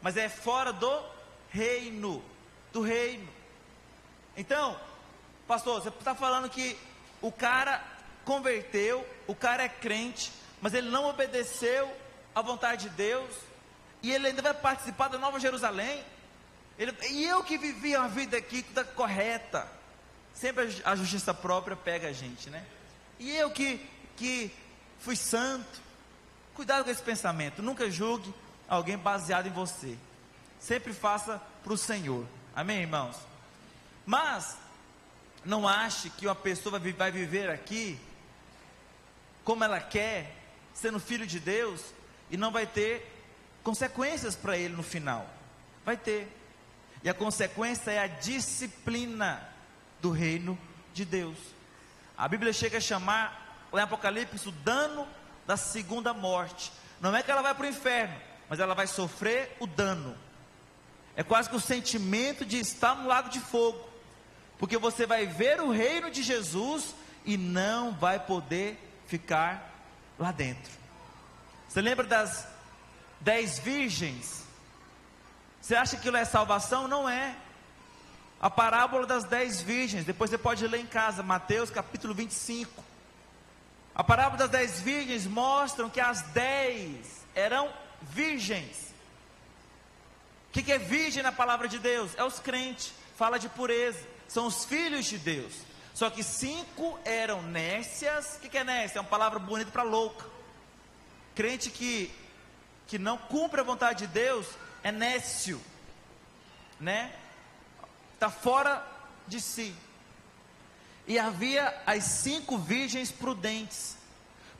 S1: mas é fora do reino, Então, pastor, você está falando que o cara converteu, o cara é crente, mas ele não obedeceu à vontade de Deus, e ele ainda vai participar da Nova Jerusalém. E eu que vivi a vida aqui correta, sempre a justiça própria pega a gente, né? E eu que fui santo. Cuidado com esse pensamento, nunca julgue alguém baseado em você, sempre faça para o Senhor, amém, irmãos? Mas não ache que uma pessoa vai viver aqui como ela quer, sendo filho de Deus, e não vai ter consequências para ele no final. Vai ter, e a consequência é a disciplina do reino de Deus. A Bíblia chega a chamar, lá em Apocalipse, o dano da segunda morte. Não é que ela vai para o inferno, mas ela vai sofrer o dano. É quase que o sentimento de estar no lago de fogo, porque você vai ver o reino de Jesus e não vai poder ficar lá dentro. Você lembra das 10 virgens? Você acha que aquilo é salvação? Não é. A parábola das 10 virgens, depois você pode ler em casa, Mateus capítulo 25. A parábola das 10 virgens mostram que as 10 eram virgens. O que é virgem na palavra de Deus? É os crentes, fala de pureza, são os filhos de Deus. Só que 5 eram nécias. O que é nécia? É uma palavra bonita para louca. Crente que não cumpre a vontade de Deus é nécio, né? Está fora de si. E havia as 5 virgens prudentes.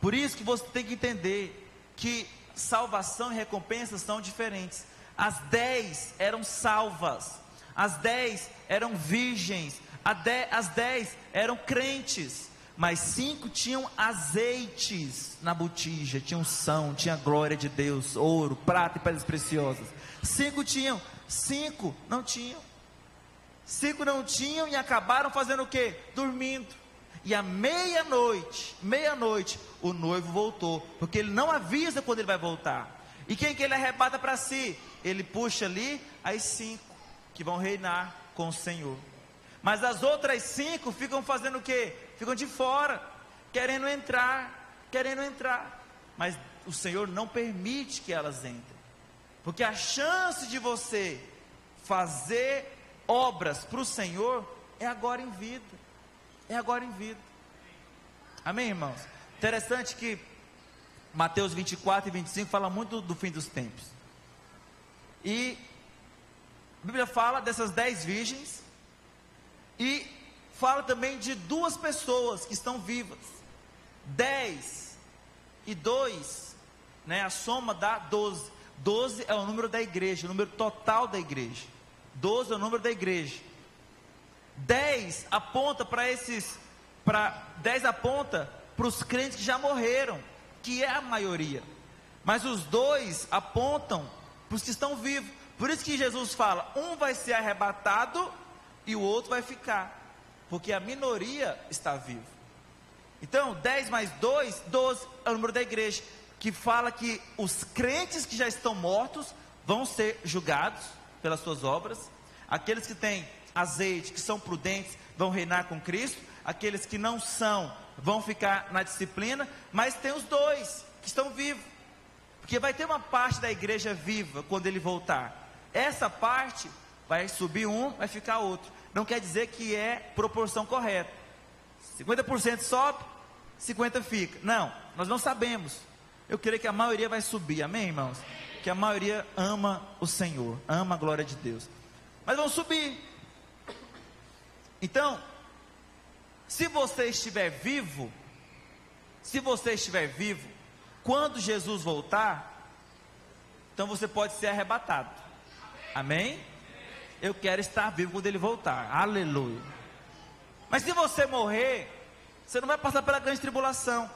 S1: Por isso que você tem que entender que salvação e recompensa são diferentes. As 10 eram salvas, as 10 eram virgens, as 10 eram crentes, mas 5 tinham azeites na botija, tinha unção, tinha glória de Deus, ouro, prata e pedras preciosas. 5 tinham, 5 não tinham. 5 não tinham e acabaram fazendo o quê? Dormindo. E à meia-noite, o noivo voltou, porque ele não avisa quando ele vai voltar. E quem que ele arrebata para si? Ele puxa ali as 5 que vão reinar com o Senhor. Mas as outras 5 ficam fazendo o quê? Ficam de fora, querendo entrar. Mas o Senhor não permite que elas entrem, porque a chance de você fazer obras para o Senhor é agora em vida. Amém, irmãos? Interessante que Mateus 24 e 25 fala muito do fim dos tempos. E a Bíblia fala dessas 10 virgens e fala também de 2 pessoas que estão vivas. 10 e 2, né, a soma dá 12. 12 é o número da igreja, o número total da igreja. 12 é o número da igreja. 10 aponta para 10 aponta para os crentes que já morreram, que é a maioria. Mas os 2 apontam para os que estão vivos. Por isso que Jesus fala, um vai ser arrebatado e o outro vai ficar, porque a minoria está viva. Então 10 mais 2, 12 é o número da igreja, que fala que os crentes que já estão mortos vão ser julgados pelas suas obras. Aqueles que têm azeite, que são prudentes, vão reinar com Cristo. Aqueles que não são, vão ficar na disciplina. Mas tem os 2 que estão vivos, porque vai ter uma parte da igreja viva quando ele voltar. Essa parte vai subir um, vai ficar outro. Não quer dizer que é proporção correta. 50% sobe, 50% fica. Não, nós não sabemos. Eu creio que a maioria vai subir, amém, irmãos? Que a maioria ama o Senhor, ama a glória de Deus. Mas vão subir. Então, se você estiver vivo, quando Jesus voltar, então você pode ser arrebatado. Amém? Eu quero estar vivo quando ele voltar. Aleluia. Mas se você morrer, você não vai passar pela grande tribulação.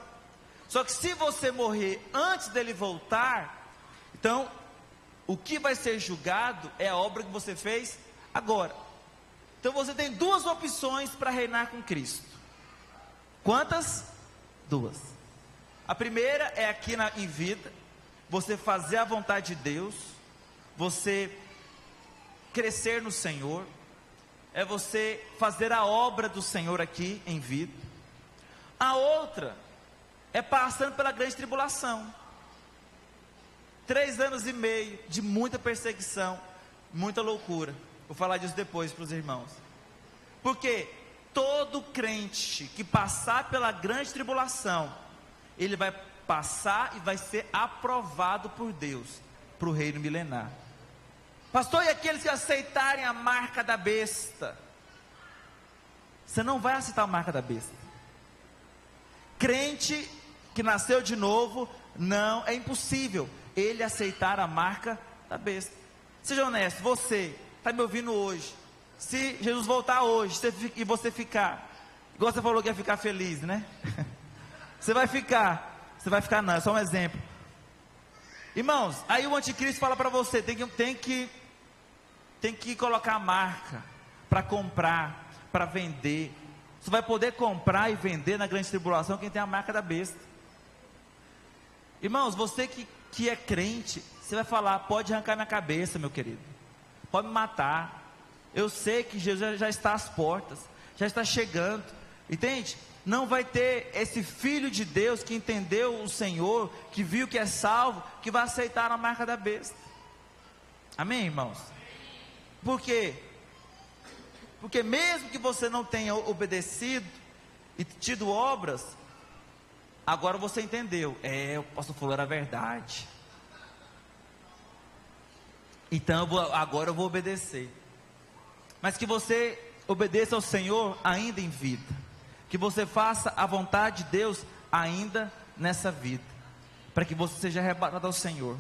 S1: Só que se você morrer antes dele voltar, então o que vai ser julgado é a obra que você fez agora. Então você tem 2 opções para reinar com Cristo. Quantas? 2. A primeira é aqui em vida, você fazer a vontade de Deus, você crescer no Senhor, é você fazer a obra do Senhor aqui em vida. A outra é passando pela grande tribulação. 3 anos e meio de muita perseguição, muita loucura. Vou falar disso depois para os irmãos. Porque todo crente que passar pela grande tribulação, ele vai passar e vai ser aprovado por Deus para o reino milenar. Pastor, e aqueles que aceitarem a marca da besta? Você não vai aceitar a marca da besta. Crente que nasceu de novo, não, é impossível ele aceitar a marca da besta. Seja honesto, você está me ouvindo hoje, se Jesus voltar hoje, e você ficar, igual você falou que ia ficar feliz, né? Você vai ficar não, é só um exemplo. Irmãos, aí o anticristo fala para você, tem que colocar a marca, para comprar, para vender. Você vai poder comprar e vender na grande tribulação quem tem a marca da besta. Irmãos, você que é crente, você vai falar, pode arrancar minha cabeça, meu querido, pode me matar, eu sei que Jesus já está às portas, já está chegando, entende? Não vai ter esse filho de Deus que entendeu o Senhor, que viu que é salvo, que vai aceitar a marca da besta. Amém, irmãos? Por quê? Porque mesmo que você não tenha obedecido e tido obras, agora você entendeu, o pastor falou era verdade, então agora eu vou obedecer. Mas que você obedeça ao Senhor ainda em vida, que você faça a vontade de Deus ainda nessa vida, para que você seja arrebatado ao Senhor.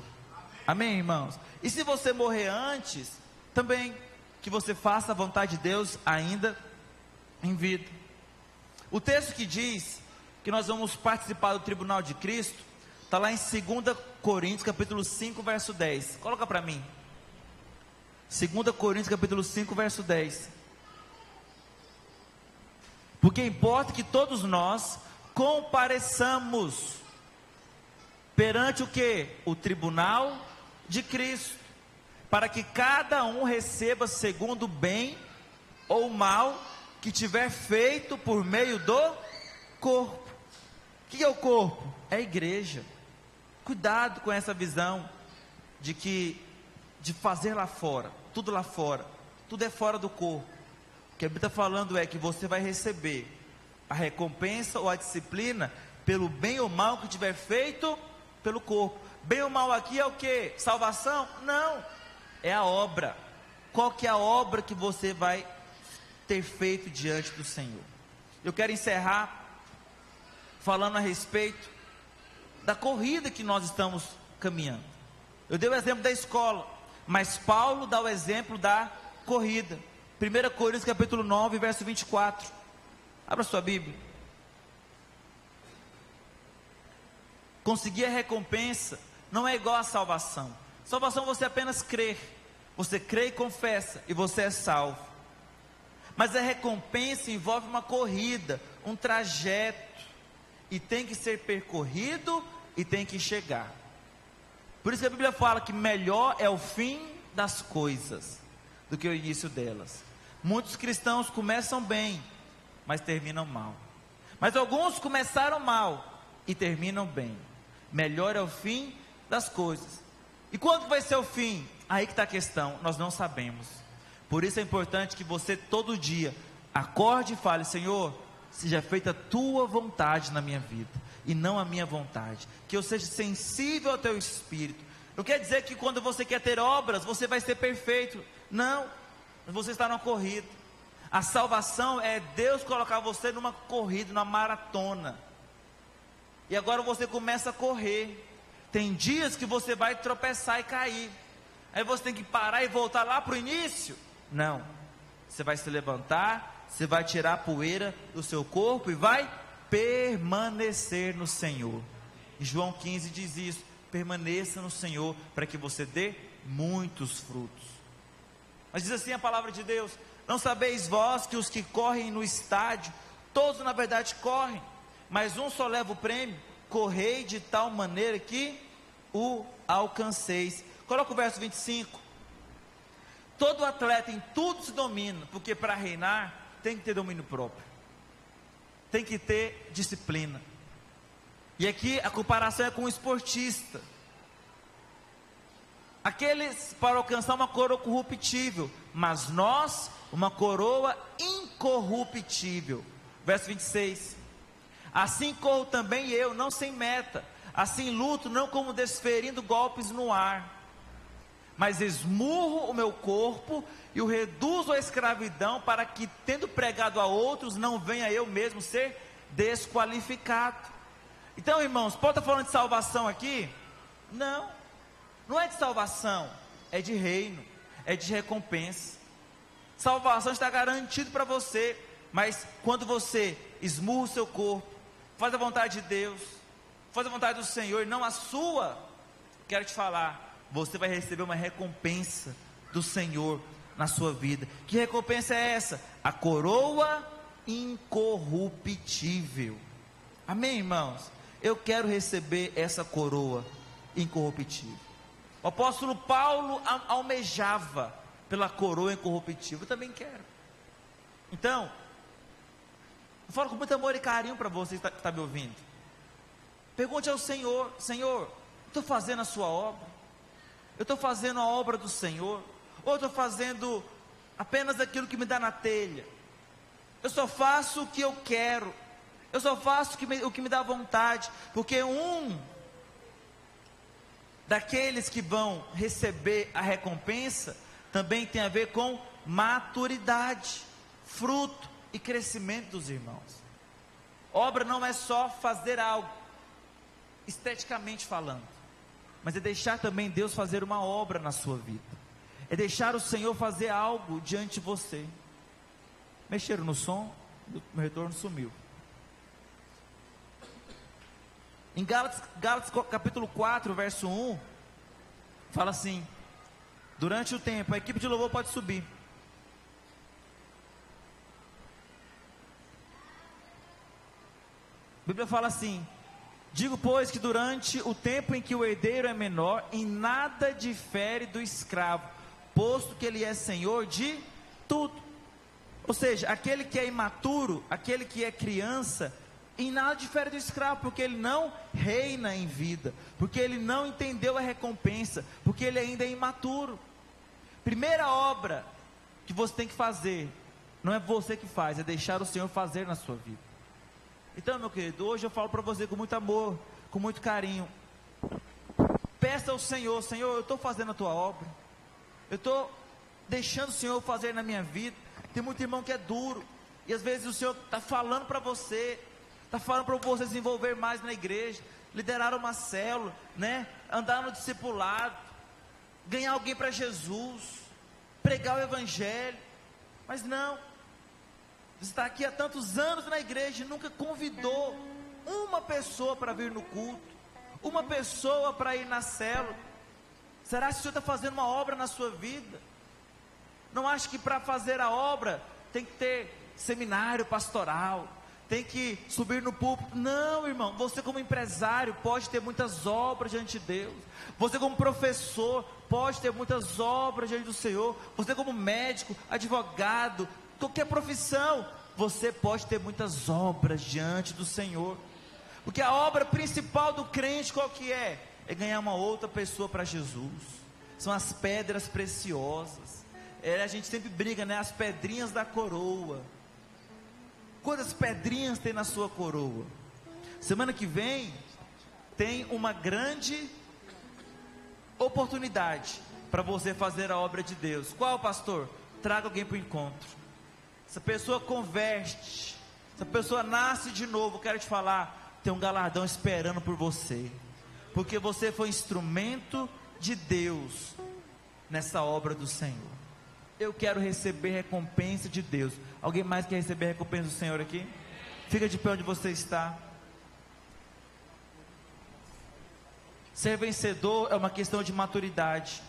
S1: Amém, irmãos? E se você morrer antes, também que você faça a vontade de Deus ainda em vida. O texto que diz que nós vamos participar do tribunal de Cristo, está lá em 2 Coríntios capítulo 5, verso 10, coloca para mim, 2 Coríntios capítulo 5, verso 10, porque importa que todos nós compareçamos perante o que? O tribunal de Cristo, para que cada um receba segundo o bem ou mal que tiver feito por meio do corpo. O que é o corpo? É a igreja. Cuidado com essa visão de fazer lá fora, tudo é fora do corpo. O que a Bíblia está falando é que você vai receber a recompensa ou a disciplina pelo bem ou mal que tiver feito pelo corpo. Bem ou mal aqui é o que? Salvação? Não, é a obra. Qual que é a obra que você vai ter feito diante do Senhor? Eu quero encerrar falando a respeito da corrida que nós estamos caminhando. Eu dei o exemplo da escola, mas Paulo dá o exemplo da corrida. 1 Coríntios capítulo 9, verso 24. Abra sua Bíblia. Conseguir a recompensa não é igual a salvação. Salvação você apenas crê. Você crê e confessa e você é salvo. Mas a recompensa envolve uma corrida, um trajeto, e tem que ser percorrido e tem que chegar. Por isso que a Bíblia fala que melhor é o fim das coisas do que o início delas. Muitos cristãos começam bem, mas terminam mal. Mas alguns começaram mal e terminam bem. Melhor é o fim das coisas. E quando vai ser o fim? Aí que está a questão, nós não sabemos. Por isso é importante que você todo dia acorde e fale: Senhor, seja feita a tua vontade na minha vida e não a minha vontade, que eu seja sensível ao teu espírito. Não quer dizer que quando você quer ter obras, você vai ser perfeito. Não, você está numa corrida. A salvação é Deus colocar você numa corrida, numa maratona. E agora você começa a correr. Tem dias que você vai tropeçar e cair. Aí você tem que parar e voltar lá para o início. Não, você vai se levantar, você vai tirar a poeira do seu corpo e vai permanecer no Senhor. E João 15 diz isso: permaneça no Senhor para que você dê muitos frutos. Mas diz assim a palavra de Deus: não sabeis vós que os que correm no estádio, todos na verdade correm, mas um só leva o prêmio? Correi de tal maneira que o alcanceis. Coloca o verso 25. Todo atleta em tudo se domina, porque para reinar tem que ter domínio próprio, tem que ter disciplina. E aqui a comparação é com um esportista. aqueles para alcançar uma coroa corruptível, mas nós uma coroa incorruptível. Verso 26. Assim corro também eu, não sem meta, assim luto, não como desferindo golpes no ar, mas esmurro o meu corpo e o reduzo à escravidão, para que, tendo pregado a outros, não venha eu mesmo ser desqualificado. Então, irmãos, pode estar falando de salvação aqui? Não, não é de salvação, é de reino, é de recompensa. Salvação está garantido para você, mas quando você esmurra o seu corpo, faz a vontade de Deus, faz a vontade do Senhor e não a sua, quero te falar, você vai receber uma recompensa do Senhor na sua vida. Que recompensa é essa? A coroa incorruptível. Amém, irmãos? Eu quero receber essa coroa incorruptível. O apóstolo Paulo almejava pela coroa incorruptível. Eu também quero. Então, eu falo com muito amor e carinho para você que está me ouvindo. Pergunte ao Senhor: Senhor, eu estou fazendo a sua obra? Eu estou fazendo a obra do Senhor? Ou eu estou fazendo apenas aquilo que me dá na telha? Eu só faço o que eu quero, eu só faço o que me dá vontade, porque um daqueles que vão receber a recompensa também tem a ver com maturidade, fruto e crescimento dos irmãos. Obra não é só fazer algo, esteticamente falando, mas é deixar também Deus fazer uma obra na sua vida, é deixar o Senhor fazer algo diante de você. Mexeram no som, meu retorno sumiu. Em Gálatas capítulo 4, verso 1, fala assim: durante o tempo, a equipe de louvor pode subir. A Bíblia fala assim: digo, pois, que durante o tempo em que o herdeiro é menor, em nada difere do escravo, posto que ele é senhor de tudo. Ou seja, aquele que é imaturo, aquele que é criança, em nada difere do escravo, porque ele não reina em vida, porque ele não entendeu a recompensa, porque ele ainda é imaturo. Primeira obra que você tem que fazer, não é você que faz, é deixar o Senhor fazer na sua vida. Então, meu querido, hoje eu falo para você com muito amor, com muito carinho. Peça ao Senhor: Senhor, eu estou fazendo a tua obra, eu estou deixando o Senhor fazer na minha vida. Tem muito irmão que é duro, e às vezes o Senhor está falando para você, está falando para você se envolver mais na igreja, liderar uma célula, né? Andar no discipulado, ganhar alguém para Jesus, pregar o evangelho, mas não. Você está aqui há tantos anos na igreja e nunca convidou uma pessoa para vir no culto, uma pessoa para ir na célula. Será que o Senhor está fazendo uma obra na sua vida? Não acha que para fazer a obra tem que ter seminário pastoral, tem que subir no púlpito? Não, irmão, você como empresário pode ter muitas obras diante de Deus, você como professor pode ter muitas obras diante do Senhor, você como médico, advogado, qualquer profissão, você pode ter muitas obras diante do Senhor, porque a obra principal do crente qual que é? É ganhar uma outra pessoa para Jesus. São as pedras preciosas. A gente sempre briga, né? As pedrinhas da coroa. Quantas pedrinhas tem na sua coroa? Semana que vem tem uma grande oportunidade para você fazer a obra de Deus. Qual, pastor? Traga alguém para o encontro. Essa pessoa converte, essa pessoa nasce de novo. Quero te falar, tem um galardão esperando por você, porque você foi instrumento de Deus nessa obra do Senhor. Eu quero receber recompensa de Deus. Alguém mais quer receber recompensa do Senhor aqui? Fica de pé onde você está. Ser vencedor é uma questão de maturidade.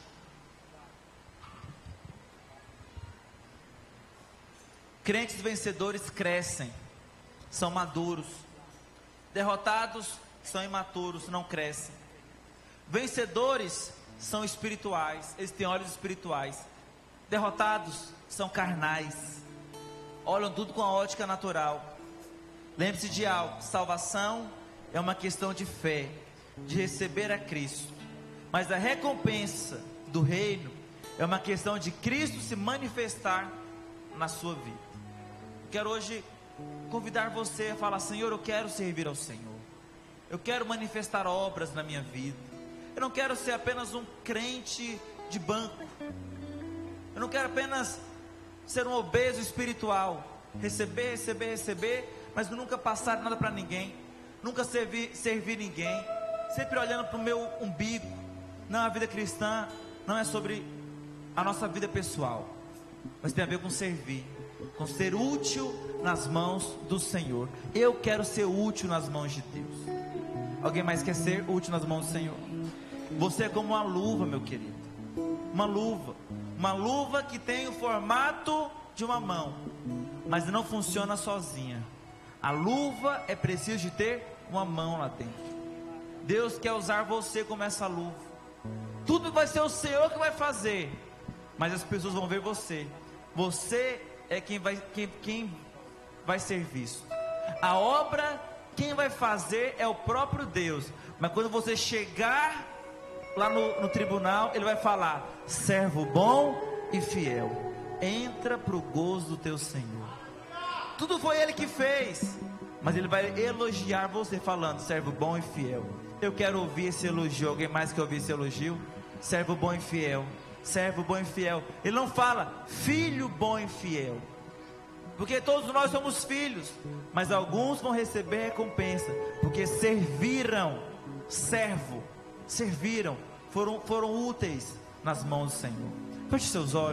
S1: Crentes vencedores crescem, são maduros. Derrotados são imaturos, não crescem. Vencedores são espirituais, eles têm olhos espirituais. Derrotados são carnais, olham tudo com a ótica natural. Lembre-se de algo: salvação é uma questão de fé, de receber a Cristo, mas a recompensa do reino, é uma questão de Cristo se manifestar na sua vida. Quero hoje convidar você a falar: Senhor, eu quero servir ao Senhor, eu quero manifestar obras na minha vida, eu não quero ser apenas um crente de banco, eu não quero apenas ser um obeso espiritual, receber, mas nunca passar nada para ninguém, nunca servir ninguém, sempre olhando para o meu umbigo. Não, a vida cristã não é sobre a nossa vida pessoal, mas tem a ver com servir, com ser útil nas mãos do Senhor. Eu quero ser útil nas mãos de Deus. Alguém mais quer ser útil nas mãos do Senhor? Você é como uma luva, meu querido, uma luva que tem o formato de uma mão, mas não funciona sozinha. A luva é preciso de ter uma mão lá dentro. Deus quer usar você como essa luva. Tudo vai ser o Senhor que vai fazer, mas as pessoas vão ver você. Você é quem vai ser visto. A obra, quem vai fazer é o próprio Deus. Mas quando você chegar lá no tribunal, Ele vai falar: servo bom e fiel, entra para o gozo do teu Senhor. Tudo foi Ele que fez, mas Ele vai elogiar você falando: servo bom e fiel. Eu quero ouvir esse elogio. Alguém mais quer ouvir esse elogio? Servo bom e fiel, servo bom e fiel. Ele não fala filho bom e fiel, porque todos nós somos filhos, mas alguns vão receber recompensa, porque serviram, foram úteis nas mãos do Senhor. Feche seus olhos.